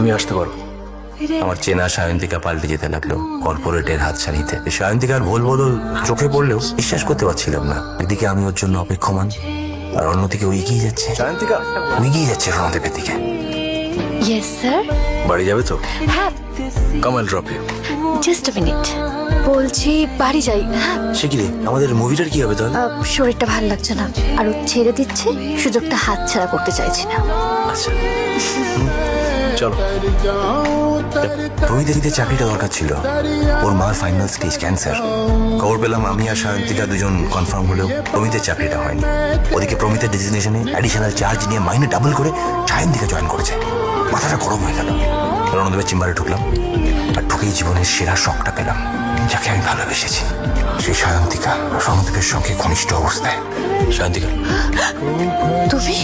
তুমি আসতে পারো। আমার চেনা সায়ন্তিকা পাল্টে যেতে লাগলো কর্পোরেটের হাতছানিতে। সায়ন্তিকার ভুল বদল চোখে পড়লেও বিশ্বাস করতে পারছিলাম না। একদিকে আমি ওর জন্য অপেক্ষমান, আর অন্যদিকে ও এগিয়ে যাচ্ছে। সায়ন্তিকা ও এগিয়ে যাচ্ছে রণদেবের দিকে। Yes sir. বাড়ি যাবে তো? হ্যাঁ, come I'll drop you. Just a minute. বলছি বাড়ি যাই। হ্যাঁ, সে কি রে, আমাদের মুভিটার কি হবে তাহলে? শরীরটা ভালো লাগছে না, আর ও ছেড়ে দিচ্ছে, সুযোগটা হাতছাড়া করতে চাইছি না। আচ্ছা চলো। প্রমিতাদিতে চাকরিটা দরকার ছিল। ওর মার ফাইনাল স্টেজ ক্যান্সার। খবর পেলাম আমি আর সায়ন্তিকা দুজন কনফার্ম হলেও প্রমিতের চাকরিটা হয়নি। ওদিকে প্রমিতের ডেজিগনেশনে অ্যাডিশনাল চার্জ নিয়ে মাইনে ডাবল করে সায়ন্তিকা জয়েন করেছে। মাথাটা গরম হয়ে গেল। রণদেবের চেম্বারে ঢুকলাম, আর ঢুকেই জীবনের সেরা শখটা পেলাম। যাকে আমি ভালোবেসেছি সেই সায়ন্তিকা রণদেবের সঙ্গে ঘনিষ্ঠ অবস্থায়। সায়ন্তিকা তুমি